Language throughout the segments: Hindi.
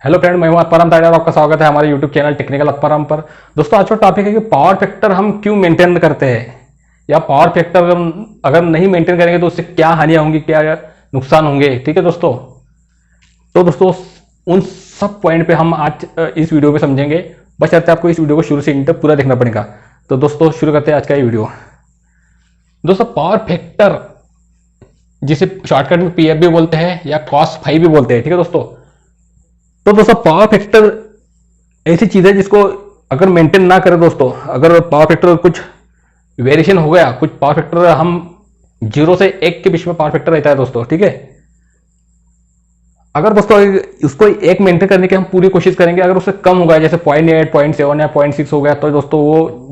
हेलो फ्रेंड, मैं हूं अत्परम ताड़िया और आपका स्वागत है हमारे यूट्यूब चैनल टेक्निकल अत्परम पर। दोस्तों, आज का टॉपिक है कि पावर फैक्टर हम क्यों मेंटेन करते हैं, या पावर फैक्टर अगर नहीं मेंटेन करेंगे तो उससे क्या हानियां होंगी, क्या नुकसान होंगे। ठीक है दोस्तों, तो दोस्तों उन सब पॉइंट पे हम आज इस वीडियो में समझेंगे। बस चाहते आपको इस वीडियो को शुरू से एंड तक पूरा देखना पड़ेगा। तो दोस्तों शुरू करते हैं आज का ये वीडियो। दोस्तों, पावर फैक्टर जिसे शॉर्टकट में पीएफ भी बोलते हैं या कॉस फाइव भी बोलते हैं। ठीक है दोस्तों, तो दोस्तों पावर फैक्टर ऐसी चीज है जिसको अगर मेंटेन ना करें दोस्तों, अगर पावर फैक्टर कुछ वेरिएशन हो गया, कुछ पावर फैक्टर हम 0 से 1 के बीच में पावर फैक्टर रहता है दोस्तों। ठीक है, अगर दोस्तों उसको 1 मेंटेन करने की हम पूरी कोशिश करेंगे, अगर उससे कम हो गया जैसे 0.8 0.7 या 0.6 हो गया, तो दोस्तों वो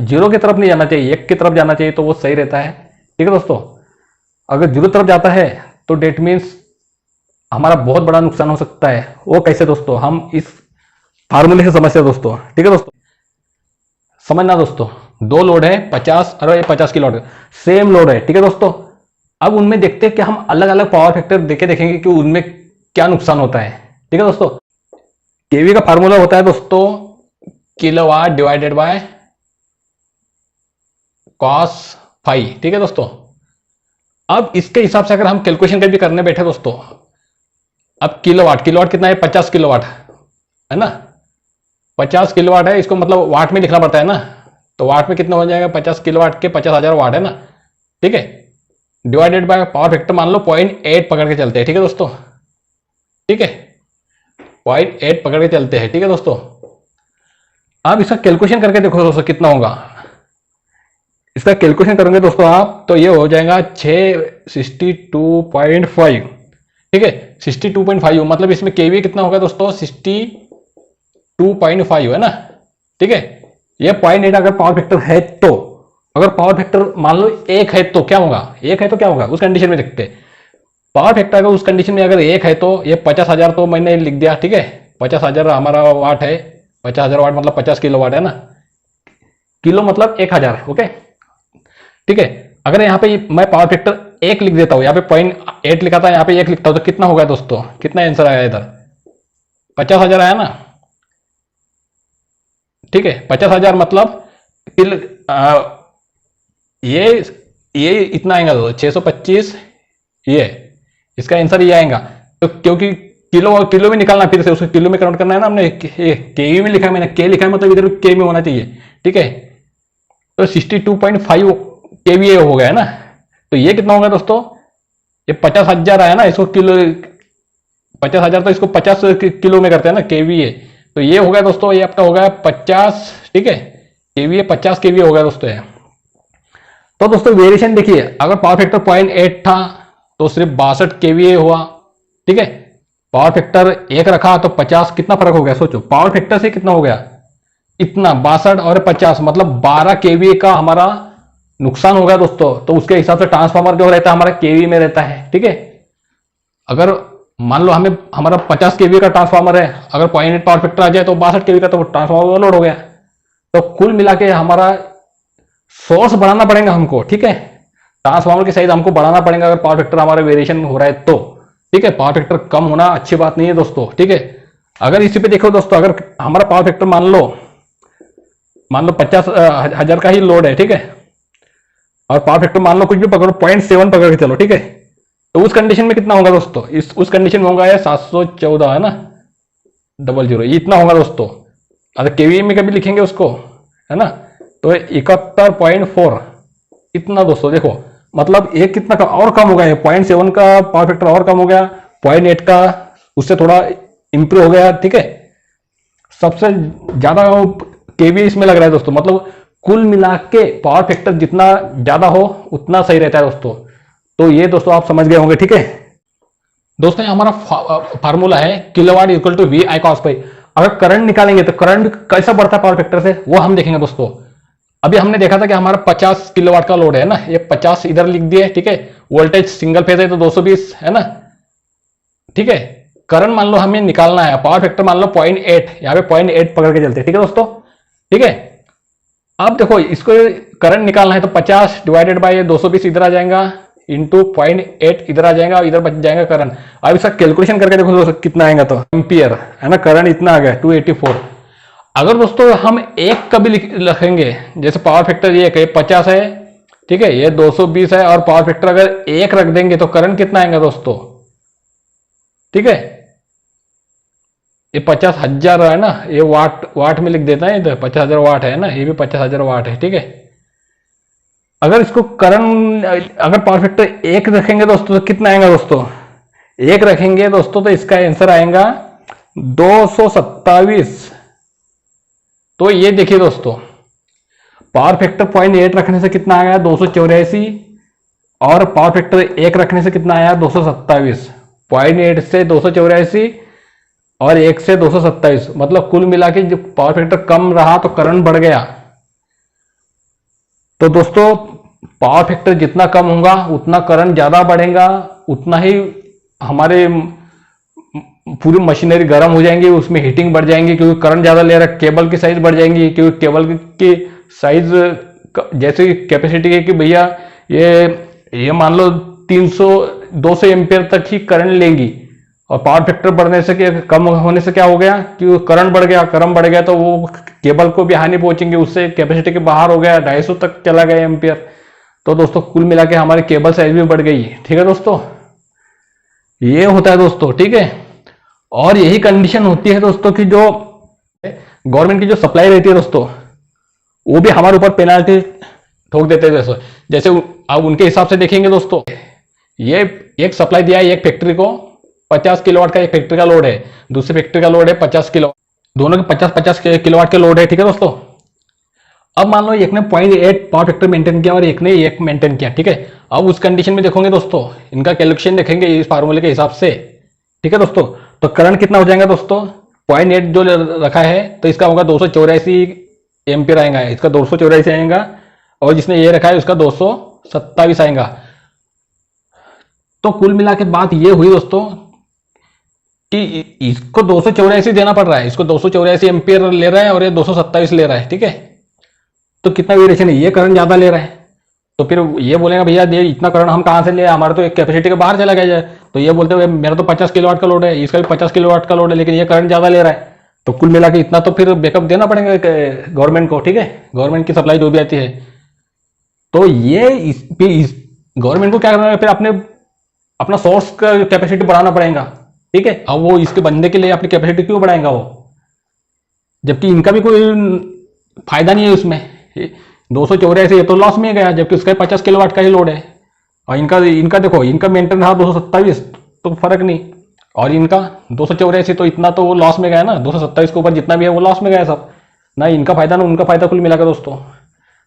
जीरो की तरफ नहीं जाना चाहिए, 1 की तरफ जाना चाहिए, तो वो सही रहता है। ठीक है दोस्तों, अगर 0 तरफ जाता है तो डेट मीन्स हमारा बहुत बड़ा नुकसान हो सकता है। वो कैसे दोस्तों, हम इस फार्मूले से समझते हैं दोस्तों। ठीक है दोस्तों, समझना दोस्तों, दो लोड है 50 और 50 की लोड, सेम लोड है। ठीक है दोस्तों, अब उनमें देखते हैं कि हम अलग अलग पावर फैक्टर देखेंगे कि उनमें क्या नुकसान होता है। ठीक है दोस्तों, केवी का फार्मूला होता है दोस्तों kilowatt divided by cos phi. ठीक है दोस्तों, अब इसके हिसाब से अगर हम कैलकुलेशन कभी करने बैठे दोस्तों, अब किलोवाट कितना है, 50 किलोवाट है ना, 50 किलोवाट है, इसको मतलब वाट में लिखना पड़ता है ना, तो वाट में कितना हो जाएगा, 50 किलोवाट के 50,000 वाट है ना। ठीक है, डिवाइडेड बाय पावर फैक्टर मान लो 0.8 पकड़ के चलते हैं। ठीक है दोस्तों, ठीक है 0.8 पकड़ के चलते हैं। ठीक है दोस्तों, आप इसका कैलकुलेशन करके देखो दोस्तों कितना होगा। इसका कैलकुलेशन करेंगे दोस्तों आप, तो ये हो जाएगा 62.5। ठीक है, 62.5 मतलब इसमें केवी कितना होगा दोस्तों, 62.5 है ना। ठीक है, ये 0.8 अगर पावर फैक्टर है तो, अगर पावर फैक्टर मान लो 1 है तो क्या होगा, 1 है तो क्या होगा उस कंडीशन में देखते हैं। पावर फैक्टर अगर उस कंडीशन में अगर 1 है तो ये 50,000 तो मैंने लिख दिया। ठीक है, 50,000 हमारा वाट है, 50,000 वाट मतलब 50 किलो वाट है ना, किलो मतलब 1,000। ओके, ठीक है, अगर यहाँ पे मैं पावर फैक्टर 1 लिख देता हूं, यहाँ पे 0.8 लिखा था, यहाँ पे 1 लिखता हूं, तो कितना होगा दोस्तों, कितना आंसर आया इधर, 50,000 आया ना। ठीक है, 50,000 मतलब ये इतना आएगा दोस्तों, 625, ये इसका आंसर ये आएगा। तो क्योंकि किलो में निकालना, फिर से उसको किलो में कन्वर्ट करना है ना, हमने के में लिखा है, मैंने के लिखा है मतलब इधर के में होना चाहिए। ठीक है, तो 62.5 केवीए हो गया है ना, तो ये कितना होगा दोस्तों, ये 50,000 आया ना, इसको किलो 50,000 तो इसको 50 किलो में करते हैं ना केवीए, तो ये हो गया दोस्तों, ये आपका हो गया 50। ठीक है, केवीए 50 केवीए हो गया दोस्तों ये। तो दोस्तों वेरिएशन देखिए, अगर पावर फैक्टर 0.8 था तो सिर्फ 62 केवीए हुआ। ठीक है, पावर फैक्टर 1 रखा तो 50, कितना फर्क हो गया सोचो, पावर फैक्टर से कितना हो गया, इतना 62 और 50 मतलब 12 केवीए का हमारा नुकसान हो गया दोस्तों। तो उसके हिसाब से ट्रांसफार्मर जो रहता है हमारा केवी में रहता है। ठीक है, अगर मान लो हमारा 50 केवी का ट्रांसफार्मर है, अगर 0.8 पावर फैक्टर आ जाए तो 62 केवी का तो ट्रांसफार्मर लोड हो गया। तो कुल मिला के हमारा सोर्स बढ़ाना पड़ेगा हमको। ठीक है, ट्रांसफार्मर की साइज हमको बढ़ाना पड़ेगा अगर पावर फैक्टर हमारा वेरिएशन हो रहा है तो। ठीक है, पावर फैक्टर कम होना अच्छी बात नहीं है दोस्तों। ठीक है, अगर इसी पे देखो दोस्तों, अगर हमारा पावर फैक्टर मान लो 50,000 का ही लोड है। ठीक है, और पावर फैक्टर मान लो कुछ भी पकड़ो 0.7 पकड़ के चलो। ठीक है, तो उस कंडीशन में कितना होगा दोस्तों, उस कंडीशन में होगा 714 है ना, 00 ये इतना होगा दोस्तों। अगर केवीए में कभी लिखेंगे उसको है ना, तो 71.4 इतना दोस्तों। देखो मतलब एक कितना का और कम हो गया है, 0.7 का पावर फैक्टर और कम हो गया, 0.8 का उससे थोड़ा इंप्रूव हो गया। ठीक है, सबसे ज्यादा केवीए इसमें लग रहा है दोस्तों, मतलब कुल मिला के पावर फैक्टर जितना ज्यादा हो उतना सही रहता है दोस्तों। तो ये दोस्तों आप समझ गए होंगे। ठीक है दोस्तों, हमारा फार्मूला है kilowatt equal to V I cos phi. अगर करंट निकालेंगे तो करंट कैसा बढ़ता है पावर फैक्टर से, वो हम देखेंगे दोस्तों। अभी हमने देखा था कि हमारा 50 किलोवाट का लोड है ना, ये 50 इधर लिख दिए। ठीक है, वोल्टेज सिंगल फेज है तो 220 है ना। ठीक है, करंट मान लो हमें निकालना है, पावर फैक्टर मान लो 0.8, यहाँ पे 0.8 पकड़ के चलते हैं। ठीक है दोस्तों, ठीक है, अब देखो इसको करंट निकालना है तो 50 डिवाइडेड बाय 220 इधर आ जाएगा, इंटू 0.8 इधर आ जाएगा और इधर बच जाएगा करंट। अब इसका कैलकुलेशन करके देखो दोस्तों कितना आएगा, तो एम्पियर है ना, करंट इतना आ गया 284। अगर दोस्तों हम एक का भी लिखेंगे, जैसे पावर फैक्टर ये 50 है, ठीक है, ये 220 है, और पावर फैक्टर अगर 1 रख देंगे तो करंट कितना आएगा दोस्तों, ठीक है, ये 50,000 है ना, ये वाट में लिख देता है इधर, 50,000 वाट है ना, ये भी 50,000 वाट है, ठीक है। अगर इसको करंट, अगर पावर फैक्टर 1 रखेंगे दोस्तों तो कितना आएगा दोस्तों, 1 रखेंगे दोस्तों तो इसका आंसर आएगा 227। तो ये देखिए दोस्तों, पावर फैक्टर 0.8 रखने से कितना आया 284, और पावर फैक्टर 1 रखने से कितना आया 227। 0.8 से 284 और 1 से 227, मतलब कुल मिला के जब पावर फैक्टर कम रहा तो करंट बढ़ गया। तो दोस्तों पावर फैक्टर जितना कम होगा उतना करंट ज्यादा बढ़ेगा, उतना ही हमारे पूरी मशीनरी गर्म हो जाएंगी, उसमें हीटिंग बढ़ जाएंगी, क्योंकि करंट ज्यादा ले रहा है। केबल की साइज बढ़ जाएंगी, क्योंकि केबल की साइज जैसे कैपेसिटी है कि भैया ये मान लो 200 एम्पियर तक ही करंट लेंगी, और पावर फैक्टर बढ़ने से कम होने से क्या हो गया कि करंट बढ़ गया, करंट बढ़ गया तो वो केबल को भी हानि पहुंचेंगे, उससे कैपेसिटी के बाहर हो गया, 250 तक चला गया एम्पियर। तो दोस्तों कुल मिला के हमारी केबल साइज भी बढ़ गई, ठीक है दोस्तों, ये होता है दोस्तों, ठीक है। और यही कंडीशन होती है दोस्तों की जो गवर्नमेंट की जो सप्लाई रहती है दोस्तों, वो भी हमारे ऊपर पेनाल्टी ठोक देते हैं। जैसे अब उनके हिसाब से देखेंगे दोस्तों, ये एक सप्लाई दिया है एक फैक्ट्री को, 50 किलोवाट का एक फैक्ट्री का लोड है, दूसरी फैक्ट्री का लोड है 50 किलो, दोनों के 50-50 किलोवाट के लोड है, ठीक है दोस्तों। अब मान लो एक ने 0.8 पावर फैक्टर मेंटेन किया और एक ने 1 मेंटेन किया, ठीक है। अब उस कंडीशन में देखोगे दोस्तों, इनका कैलकुलेशन देखेंगे इस फार्मूले के हिसाब से, ठीक है दोस्तों। तो करंट कितना हो जाएगा दोस्तों, 0.8 जो रखा है तो इसका होगा 284 एम्पियर आएगा, इसका 284 आएगा, और जिसने ये रखा है उसका 227 आएगा। तो कुल मिला के बात ये हुई दोस्तों कि इसको 284 देना पड़ रहा है, इसको 284 एम्पियर ले रहा है और ये 227 ले रहा है, ठीक है। तो कितना वेरिएशन है, ये करंट ज्यादा ले रहा है, तो फिर ये बोलेगा भैया ये इतना करंट हम कहां से ले, हमारा तो एक कैपेसिटी के बाहर चला गया। तो ये बोलते हुए मेरा तो 50 किलोवाट का लोड है, इसका भी 50 किलोवाट का लोड है, लेकिन ये करंट ज्यादा ले रहा है, तो कुल मिला के इतना तो फिर बैकअप देना पड़ेगा गवर्नमेंट को, ठीक है, गवर्नमेंट की सप्लाई जो भी आती है। तो ये इस गवर्नमेंट को क्या करना है, फिर अपना सोर्स का कैपेसिटी बढ़ाना पड़ेगा, ठीक है। अब वो इसके बनने के लिए अपनी कैपेसिटी क्यों बढ़ाएगा वो, जबकि इनका भी कोई फायदा नहीं है उसमें। 284 ये तो लॉस में गया, जबकि उसका 50 किलोवाट का ही लोड है, और इनका देखो, इनका मेंटेन रहा 227, तो फर्क नहीं, और इनका 284, तो इतना तो वो लॉस में गया ना, 227 के ऊपर जितना भी है वो लॉस में गया सब, ना इनका फायदा ना उनका फायदा, कुल मिलाकर दोस्तों।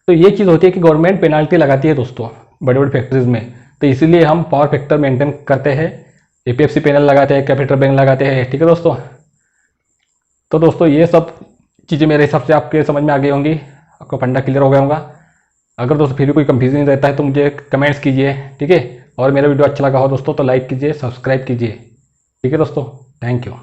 तो ये चीज़ होती है कि गवर्नमेंट पेनाल्टी लगाती है दोस्तों बड़े बड़े फैक्ट्रीज में, तो इसीलिए हम पावर फैक्टर मेंटेन करते हैं, एपीएफसी पैनल लगाते हैं, कैपिटल बैंक लगाते हैं, ठीक है दोस्तों। तो दोस्तों ये सब चीज़ें मेरे हिसाब से आपके समझ में आ गई होंगी, आपका फंडा क्लियर हो गया होगा। अगर दोस्तों फिर भी कोई कंफ्यूजन रहता है तो मुझे कमेंट्स कीजिए, ठीक है। और मेरा वीडियो अच्छा लगा हो दोस्तों तो लाइक कीजिए, सब्सक्राइब कीजिए, ठीक है दोस्तों। Thank you.